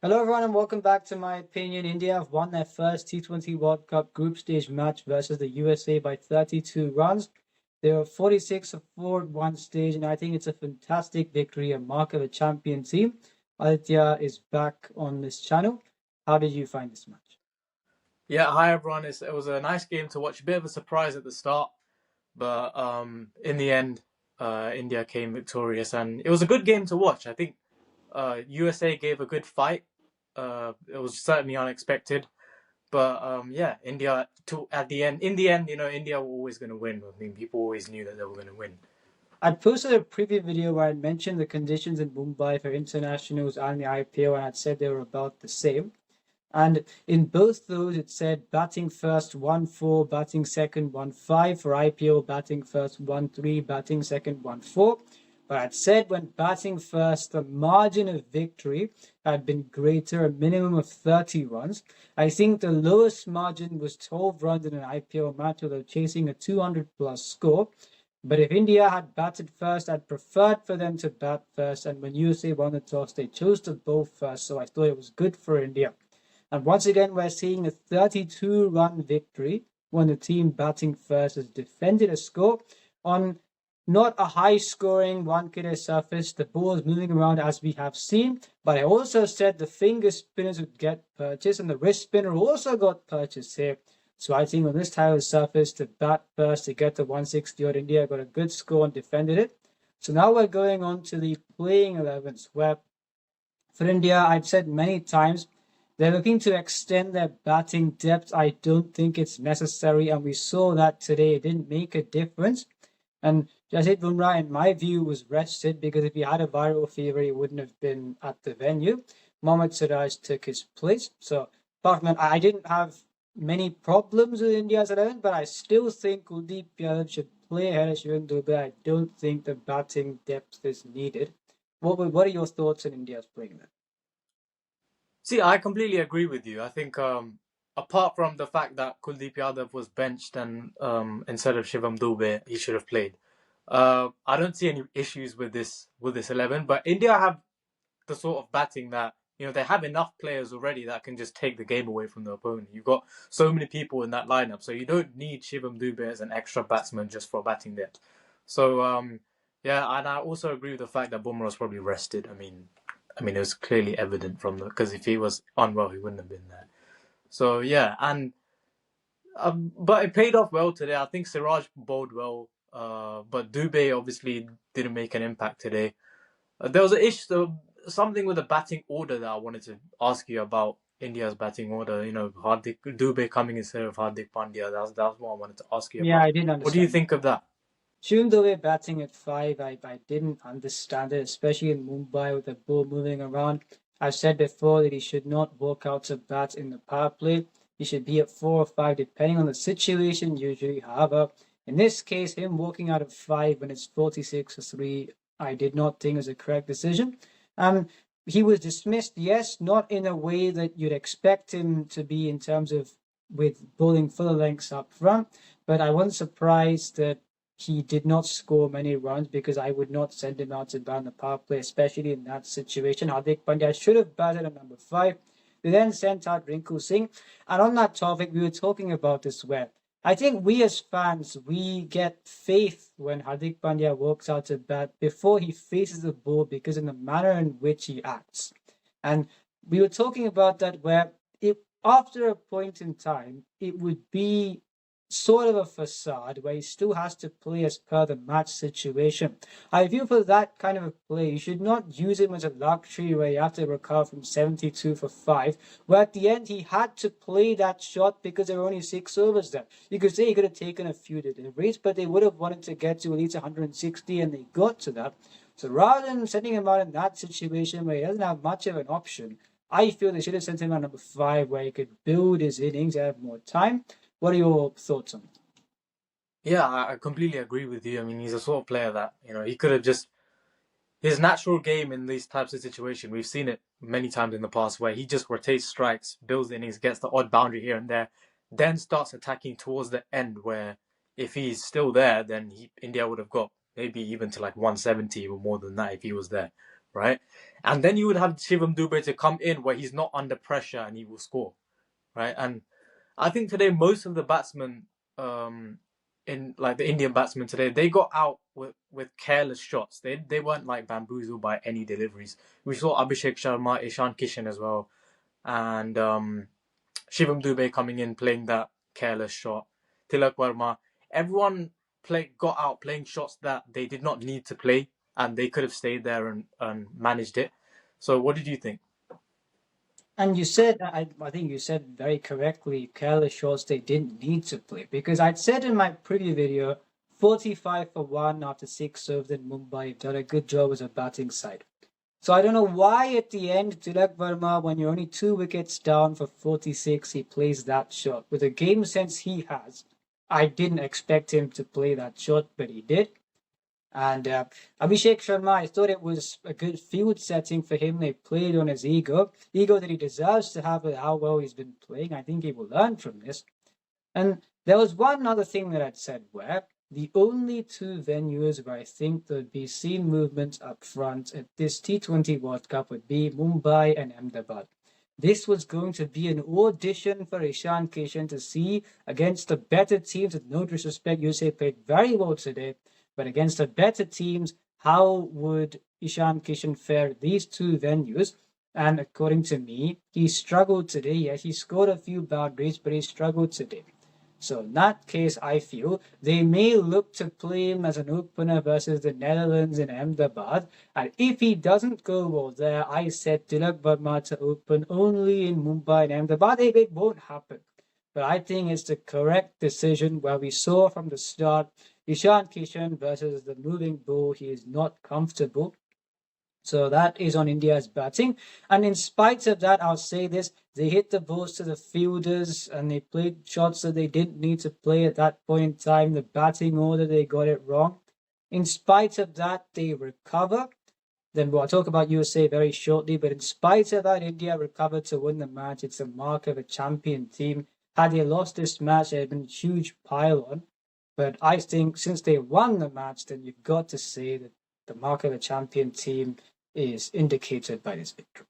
Hello, everyone, and welcome back to my opinion. India have won their first T20 World Cup group stage match versus the USA by 32 runs. They were 46 of 4 at one stage, and I think it's a fantastic victory, a mark of a champion team. Aditya is back on this channel. How did you find this match? Yeah, hi everyone. It was a nice game to watch. A bit of a surprise at the start, but in the end, India came victorious, and it was a good game to watch. I think USA gave a good fight. It was certainly unexpected, but yeah, India to at the end. In the end, India were always going to win. I mean, people always knew that they were going to win. I posted a preview video where I mentioned the conditions in Mumbai for internationals and the IPO, and I'd said they were about the same. And in both those, it said batting first 1-4, batting second 1-5. For IPO, batting first 1-3, batting second 1-4. But I'd said when batting first, the margin of victory had been greater, a minimum of 30 runs. I think the lowest margin was 12 runs in an IPO match, although chasing a 200 plus score. But if India had batted first, I'd preferred for them to bat first. And when USA won the toss, they chose to bowl first. So I thought it was good for India. And once again, we're seeing a 32-run victory when the team batting first has defended a score on not a high-scoring one-kidder surface. The ball is moving around as we have seen, but I also said the finger spinners would get purchased, and the wrist spinner also got purchased here. So I think on this type of surface, to bat first to get the 160 odd, India got a good score and defended it. So now we're going on to the playing 11s, where for India, I've said many times, they're looking to extend their batting depth. I don't think it's necessary, and we saw that today. It didn't make a difference. And Jasid Bumrah, in my view, was rested because if he had a viral fever, he wouldn't have been at the venue. Mohammad Siraj took his place. So, Bachman, I didn't have many problems with India's 11, but I still think Kuldeep Yadav should play ahead of Shivam Dube. I don't think the batting depth is needed. What are your thoughts on India's playing there? See, I completely agree with you. I think apart from the fact that Kuldeep Yadav was benched and instead of Shivam Dube, he should have played. I don't see any issues with this 11. But India have the sort of batting that they have enough players already that can just take the game away from the opponent. You've got so many people in that lineup, so you don't need Shivam Dube as an extra batsman just for batting depth. So yeah, and I also agree with the fact that Bumrah was probably rested. I mean, it was clearly evident from because if he was unwell, he wouldn't have been there. So yeah, and but it paid off well today. I think Siraj bowled well, but Dube obviously didn't make an impact today. There was an issue, something with the batting order that I wanted to ask you about. India's batting order, Hardik Dube coming instead of Hardik Pandya. That's what I wanted to ask you Yeah, about. I didn't What do you understand. think of that? Shivam Dube batting at 5, I didn't understand it, especially in Mumbai with the ball moving around. I've said before that he should not walk out to bat in the power play. He should be at 4 or 5, depending on the situation, usually. However, in this case, him walking out of 5 when it's 46 or 3, I did not think was a correct decision. He was dismissed, yes, not in a way that you'd expect him to be in terms of with bowling full lengths up front, but I wasn't surprised that he did not score many runs because I would not send him out to bat the power play, especially in that situation. Hardik Pandya should have batted at number 5. We then sent out Rinku Singh. And on that topic, we were talking about this where I think we as fans, we get faith when Hardik Pandya walks out to bat before he faces the ball because in the manner in which he acts. And we were talking about that where after a point in time, it would be sort of a facade where he still has to play as per the match situation. I feel for that kind of a play, you should not use him as a luxury where you have to recover from 72 for 5, where at the end he had to play that shot because there were only 6 overs there. You could say he could have taken a few deliveries, but they would have wanted to get to at least 160 and they got to that. So rather than sending him out in that situation where he doesn't have much of an option, I feel they should have sent him out number 5 where he could build his innings, have more time. What are your thoughts on it? Yeah, I completely agree with you. I mean, he's a sort of player that he could have just his natural game in these types of situations. We've seen it many times in the past where he just rotates strikes, builds innings, gets the odd boundary here and there, then starts attacking towards the end. Where if he's still there, then India would have got maybe even to like 170 or more than that if he was there, right? And then you would have Shivam Dube to come in where he's not under pressure and he will score, right? And I think today most of the batsmen, in like the Indian batsmen today, they got out with careless shots. They weren't like bamboozled by any deliveries. We saw Abhishek Sharma, Ishan Kishan as well, and Shivam Dube coming in playing that careless shot. Tilak Verma, everyone got out playing shots that they did not need to play, and they could have stayed there and managed it. So, what did you think? And you said, I think you said very correctly, careless shots they didn't need to play. Because I'd said in my previous video, 45 for 1 after 6 served in Mumbai, you've done a good job as a batting side. So I don't know why at the end, Tilak Verma, when you're only 2 wickets down for 46, he plays that shot. With the game sense he has, I didn't expect him to play that shot, but he did. And Abhishek Sharma, I thought it was a good field setting for him. They played on his ego that he deserves to have with how well he's been playing. I think he will learn from this. And there was one other thing that I'd said where the only two venues where I think there'd be seen movement up front at this T20 World Cup would be Mumbai and Ahmedabad. This was going to be an audition for Ishan Kishan to see against the better teams. With no disrespect, USA played very well today, but against the better teams, how would Ishan Kishan fare at these two venues? And according to me, he struggled today. Yes, he scored a few boundaries, but he struggled today. So in that case, I feel they may look to play him as an opener versus the Netherlands in Ahmedabad. And if he doesn't go well there, I said Tilak Verma to open only in Mumbai and Ahmedabad. It won't happen. But I think it's the correct decision where we saw from the start Ishan Kishan versus the moving ball. He is not comfortable. So that is on India's batting. And in spite of that, I'll say this, they hit the balls to the fielders and they played shots that they didn't need to play at that point in time. The batting order, they got it wrong. In spite of that, they recover. Then we'll talk about USA very shortly. But in spite of that, India recovered to win the match. It's a mark of a champion team. Had they lost this match, it had been a huge pile on. But I think since they won the match, then you've got to say that the mark of a champion team is indicated by this victory.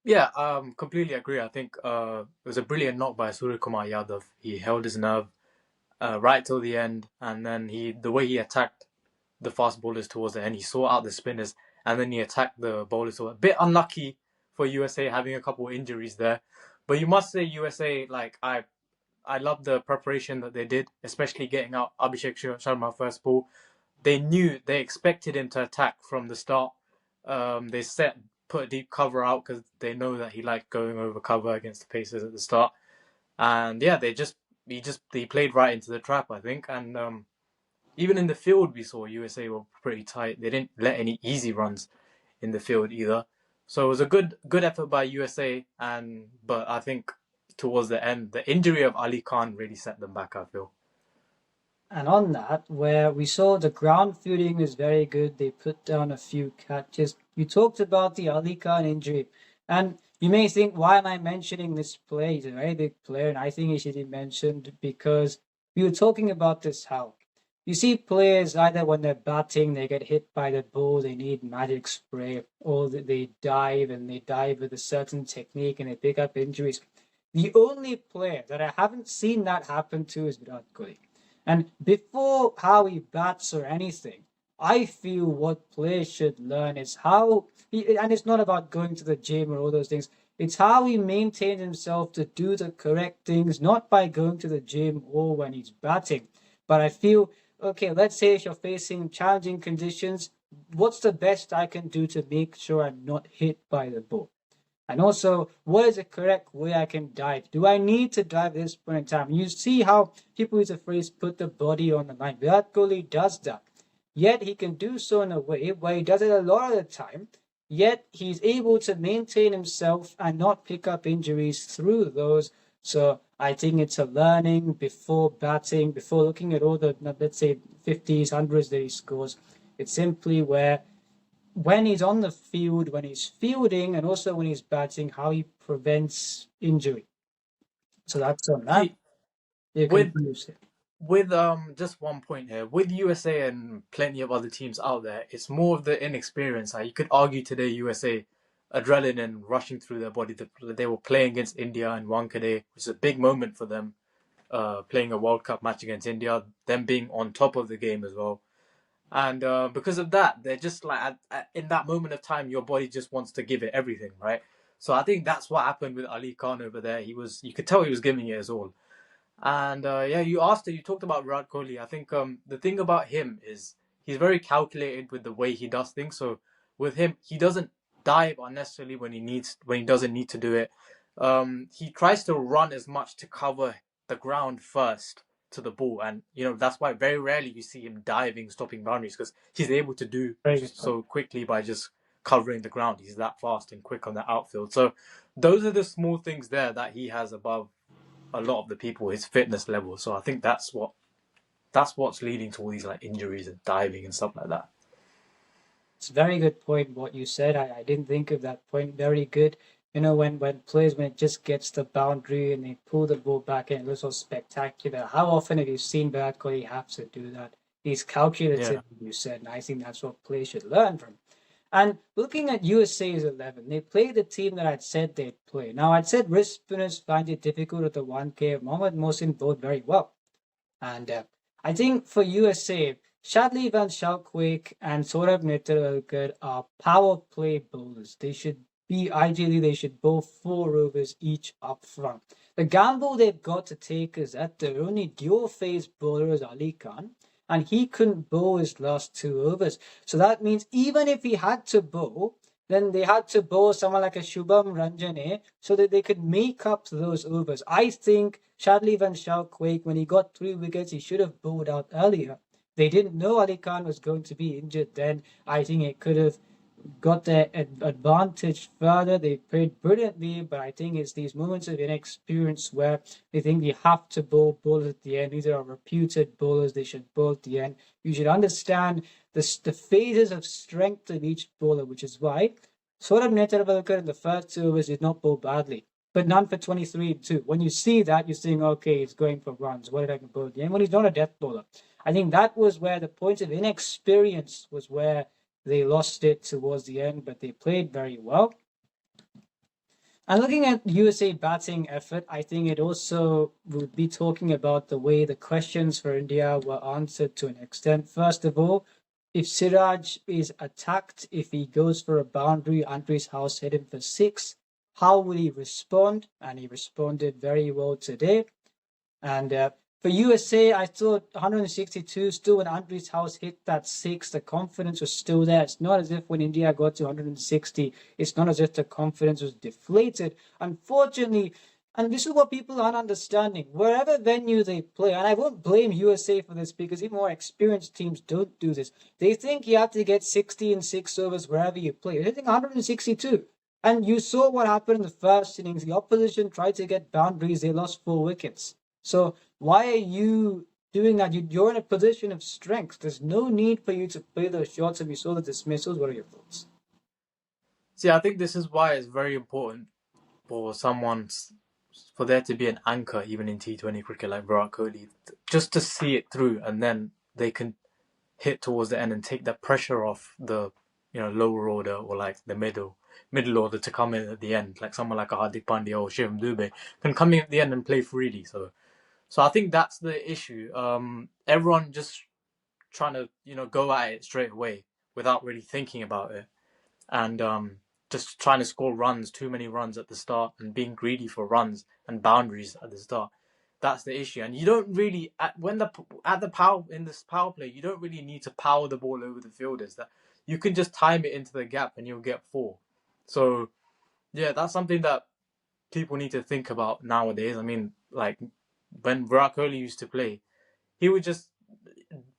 Yeah, completely agree. I think it was a brilliant knock by Surya Kumar Yadav. He held his nerve right till the end, and then the way he attacked the fast bowlers towards the end, he saw out the spinners, and then he attacked the bowlers. So a bit unlucky for USA having a couple of injuries there, but you must say USA, like I love the preparation that they did, especially getting out Abhishek Sharma first ball. They expected him to attack from the start. They put a deep cover out because they know that he liked going over cover against the Pacers at the start. And yeah, he played right into the trap, I think. And even in the field, we saw USA were pretty tight. They didn't let any easy runs in the field either. So it was a good effort by USA. But I think towards the end, the injury of Ali Khan really set them back, I feel. And on that, where we saw the ground fielding is very good, they put down a few catches. You talked about the Ali Khan injury, and you may think, why am I mentioning this player? He's a very big player, and I think he should be mentioned because we were talking about this how you see players either when they're batting, they get hit by the ball, they need magic spray, or they dive and they dive with a certain technique and they pick up injuries. The only player that I haven't seen that happen to is Virat Kohli. And before how he bats or anything, I feel what players should learn is how, and it's not about going to the gym or all those things, it's how he maintains himself to do the correct things, not by going to the gym or when he's batting. But I feel, okay, let's say if you're facing challenging conditions, what's the best I can do to make sure I'm not hit by the ball? And also, what is the correct way I can dive? Do I need to dive at this point in time? You see how people use the phrase put the body on the line. Virat Kohli does that. Yet he can do so in a way where he does it a lot of the time. Yet he's able to maintain himself and not pick up injuries through those. So I think it's a learning before batting, before looking at all the, let's say, 50s, 100s that he scores. It's simply where when he's on the field, when he's fielding, and also when he's batting, how he prevents injury. So that's on that. See, You with can use it. with just one point here, with USA and plenty of other teams out there, it's more of the inexperience. Like, you could argue today USA adrenaline rushing through their body. They were playing against India in Wankhede, which is a big moment for them. Playing a World Cup match against India, them being on top of the game as well. And because of that, they're just like in that moment of time, your body just wants to give it everything, right? So I think that's what happened with Ali Khan over there. You could tell he was giving it his all. And yeah, you talked about Virat Kohli. I think the thing about him is he's very calculated with the way he does things. So with him, he doesn't dive unnecessarily when he doesn't need to do it. He tries to run as much to cover the ground first to the ball, and that's why very rarely you see him diving, stopping boundaries, because he's able to do Very good point. so quickly by just covering the ground. He's that fast and quick on the outfield. So those are the small things there that he has above a lot of the people, his fitness level. So I think that's what's leading to all these like injuries and diving and stuff like that. It's a very good point what you said. I didn't think of that point. Very good. When players, when it just gets the boundary and they pull the ball back in, it looks so spectacular. How often have you seen Virat Kohli have to do that? He's calculated, Yeah, you said, and I think that's what players should learn from. And looking at USA's 11, they played the team that I'd said they'd play. Now, I'd said wrist spinners find it difficult at the 1K. Mohammad Mohsin bowled very well. And I think for USA, Shadley Van Schalkwijk and Saurabh Netravalkar are power play bowlers. Ideally, they should bowl 4 overs each up front. The gamble they've got to take is that their only dual phase bowler is Ali Khan, and he couldn't bowl his last 2 overs. So that means even if he had to bowl, then they had to bowl someone like a Shubham Ranjane so that they could make up those overs. I think Shadley Van Schalkwijk, when he got 3 wickets, he should have bowled out earlier. They didn't know Ali Khan was going to be injured then. I think it could have got their advantage further. They played brilliantly, but I think it's these moments of inexperience where they think you have to bowl bowlers at the end. These are reputed bowlers. They should bowl at the end. You should understand the phases of strength of each bowler, which is why Saurabh Netravalkar in the first 2 overs did not bowl badly, but none for 23 and 2. When you see that, you're saying, okay, he's going for runs. What did I can bowl at the end? When he's not a death bowler. I think that was where the point of inexperience was where they lost it towards the end, but they played very well. And looking at USA batting effort, I think it also would be talking about the way the questions for India were answered to an extent. First of all, if Siraj is attacked, if he goes for a boundary, Andre's house hit him for 6, how will he respond? And he responded very well today. And for USA, I thought 162, still when Andre's house hit that 6, the confidence was still there. It's not as if when India got to 160, it's not as if the confidence was deflated. Unfortunately, and this is what people aren't understanding, wherever venue they play, and I won't blame USA for this because even more experienced teams don't do this. They think you have to get 60 and 6 overs wherever you play. They're hitting 162. And you saw what happened in the first innings. The opposition tried to get boundaries. They lost 4 wickets. So why are you doing that? You're in a position of strength. There's no need for you to play those shots. And we saw the dismissals. What are your thoughts? see, I think this is why it's very important for for there to be an anchor even in T20 cricket like Virat Kohli, just to see it through, and then they can hit towards the end and take that pressure off the lower order or like the middle order to come in at the end, like someone like a Hardik Pandya or Shivam Dube can come in at the end and play freely. So I think that's the issue. Everyone just trying to go at it straight away without really thinking about it, and just trying to score runs, too many runs at the start, and being greedy for runs and boundaries at the start. That's the issue, and you don't really in this power play, you don't really need to power the ball over the fielders. That you can just time it into the gap and you'll get 4. So yeah, that's something that people need to think about nowadays. I mean, like when Virat Kohli used to play, he would just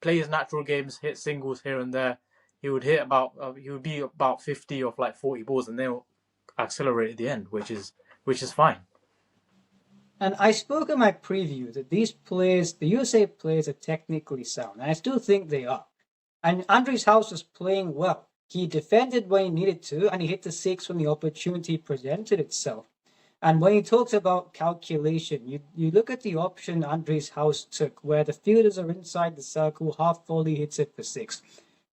play his natural games, hit singles here and there. He would be about 50 of like 40 balls, and they'll accelerate at the end, which is fine. And I spoke in my preview that these players, the USA players, are technically sound. And I still think they are. And Andre's house was playing well. He defended when he needed to, and he hit the 6 when the opportunity presented itself. And when he talks about calculation, you look at the option Andres House took, where the fielders are inside the circle, half volley hits it for six.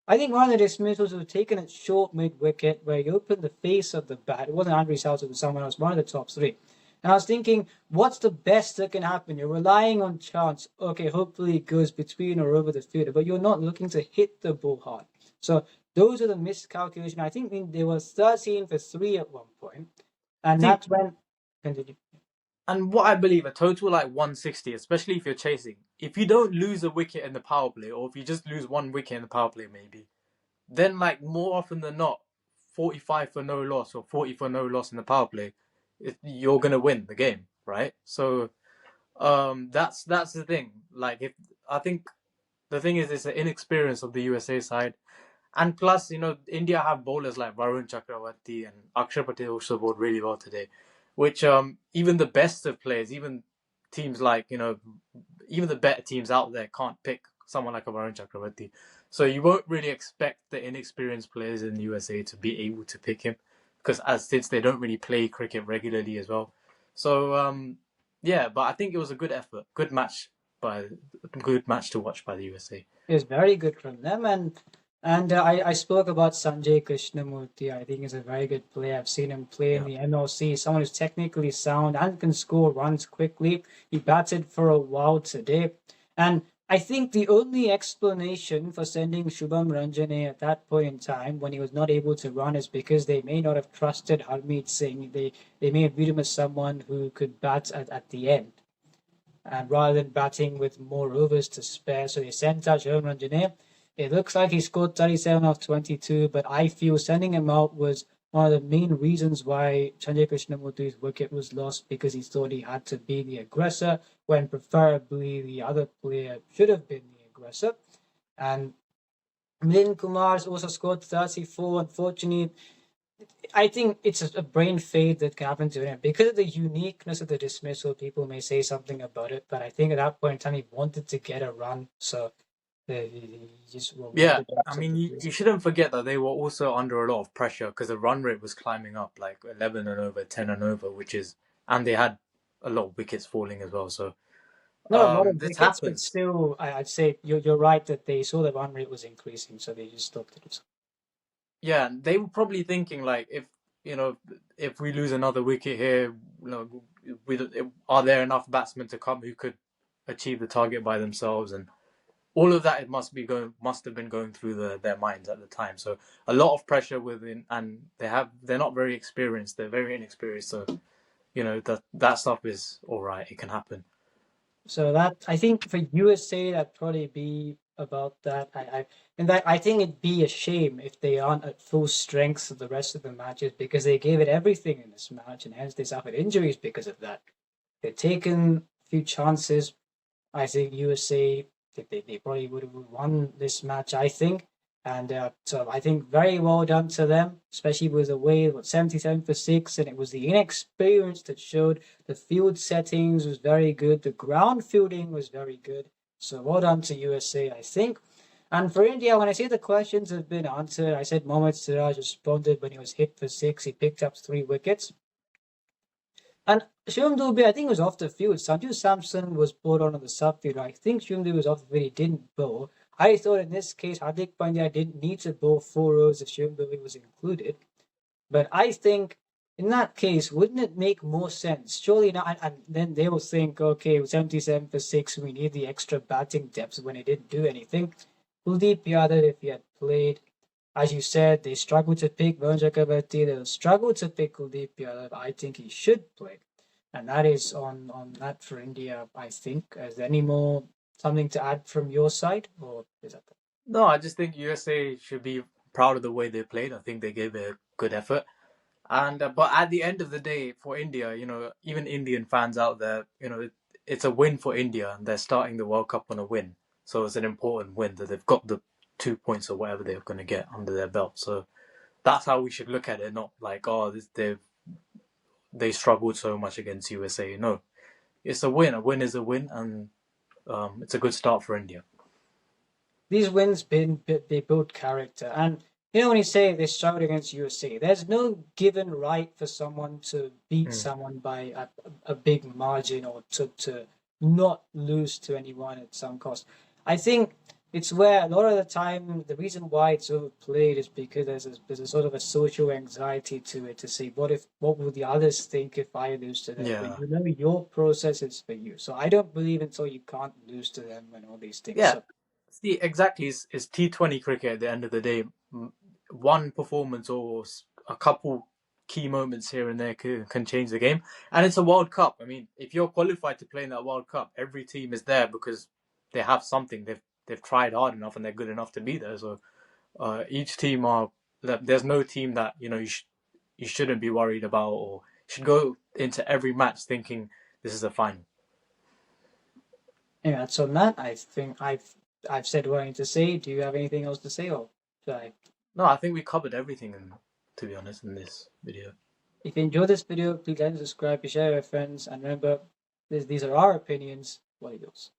I think one of the dismissals was taken at short mid wicket, where he opened the face of the bat. It wasn't Andres House, it was someone else, one of the top three. And I was thinking, what's the best that can happen? You're relying on chance. Okay, hopefully it goes between or over the fielder, but you're not looking to hit the ball hard. So those are the miscalculations. I think they were 13 for 3 at one point, and See, that's when. Continue. and what I believe, a total like 160, especially if you're chasing, if you don't lose a wicket in the power play, or if you just lose one wicket in the power play, maybe, then like more often than not, 45 for no loss or 40 for no loss in the power play, you're gonna win the game, right? So that's the thing. Like, if I think the thing is, it's the inexperience of the USA side, and plus, India have bowlers like Varun Chakravarti and Akshar Patel also bowled really well today, which even the best of players, even teams like even the better teams out there can't pick someone like a Varun Chakravarti. So you won't really expect the inexperienced players in the USA to be able to pick him, because since they don't really play cricket regularly as well. So yeah, but I think it was a good effort, good match to watch by the USA. It was very good from them, and I spoke about Sanjay Krishnamurti. I think he's a very good player. I've seen him play in Yeah. the MLC. Someone who's technically sound and can score runs quickly. He batted for a while today, and I think the only explanation for sending Shubham Ranjane at that point in time, when he was not able to run, is because they may not have trusted Harmeet Singh. They may have viewed him as someone who could bat at the end, and rather than batting with more overs to spare. So they sent out Shubham Ranjane. It looks like he scored 37 off 22, but I feel sending him out was one of the main reasons why Sanjay Krishnamurti's wicket was lost, because he thought he had to be the aggressor when preferably the other player should have been the aggressor. And Milind Kumar's also scored 34. Unfortunately, I think it's a brain fade that can happen to him because of the uniqueness of the dismissal. People may say something about it, but I think at that point in time he wanted to get a run, so he just Yeah, wanted I to mean, you shouldn't forget that they were also under a lot of pressure because the run rate was climbing up, like 11 and over, 10 and over, and they had a lot of wickets falling as well. So not a lot of this wickets, but happens. still, I'd say you're right that they saw the run rate was increasing, so they just looked at it. Yeah, they were probably thinking like, you know if we lose another wicket here, are there enough batsmen to come who could achieve the target by themselves, and all of that, it must have been going through their minds at the time. So a lot of pressure within, and they're not very experienced. They're very inexperienced. So that stuff is all right. It can happen. So that, I think for USA, that'd probably be about that. In fact, I think it'd be a shame if they aren't at full strength for the rest of the matches, because they gave it everything in this match, and hence they suffered injuries because of that. They've taken a few chances. I think USA, they probably would have won this match, I think. And so I think very well done to them, especially with the way 77 for 6, and it was the inexperience that showed. The field settings was very good, the ground fielding was very good. So well done to USA, I think. And for India, when I say the questions have been answered, I said Mohammad Siraj responded when he was hit for 6. He picked up 3 wickets. And Shivam Dubey, I think, was off the field. Sanju Samson was brought on the subfield. I think Shivam Dubey was off the field. He didn't bowl. I thought in this case, Hardik Pandya didn't need to bowl 4 overs if Shivam Dubey was included. But I think in that case, wouldn't it make more sense? Surely not. And then they will think, okay, 77 for 6, we need the extra batting depth when he didn't do anything. Kuldeep Yadav, if he had played, as you said, they struggled to pick Varun Chakravarti. They'll struggle to pick Kuldeep Yadav. I think he should play. And that is on that for India, I think. Is there any more something to add from your side? Or is that No, I just think USA should be proud of the way they played. I think they gave a good effort. And but at the end of the day, for India, even Indian fans out there, it's a win for India, and they're starting the World Cup on a win. So it's an important win that they've got the 2 points or whatever they're going to get under their belt. So that's how we should look at it, not like, oh, they struggled so much against USA. No, it's a win. A win is a win, and it's a good start for India. these wins they build character. And when you say they struggled against USA, there's no given right for someone to beat someone by a big margin or to not lose to anyone at some cost. I think it's where a lot of the time the reason why it's overplayed is because there's a sort of a social anxiety to it, to say what will the others think if I lose to them? Yeah. But your process is for you. So I don't believe until you can't lose to them and all these things. Yeah. So See, exactly. It's T20 cricket at the end of the day. One performance or a couple key moments here and there can change the game. And it's a World Cup. I mean, if you're qualified to play in that World Cup, every team is there because they have something. They've tried hard enough and they're good enough to be there. So each team are. There's no team that you shouldn't be worried about or should go into every match thinking this is a final. yeah, so Matt, I think I've said what I need to say. Do you have anything else to say, or should I? No, I think we covered everything, to be honest, in this video. If you enjoyed this video, please like and subscribe, share with your friends, and remember, these are our opinions. What are yours?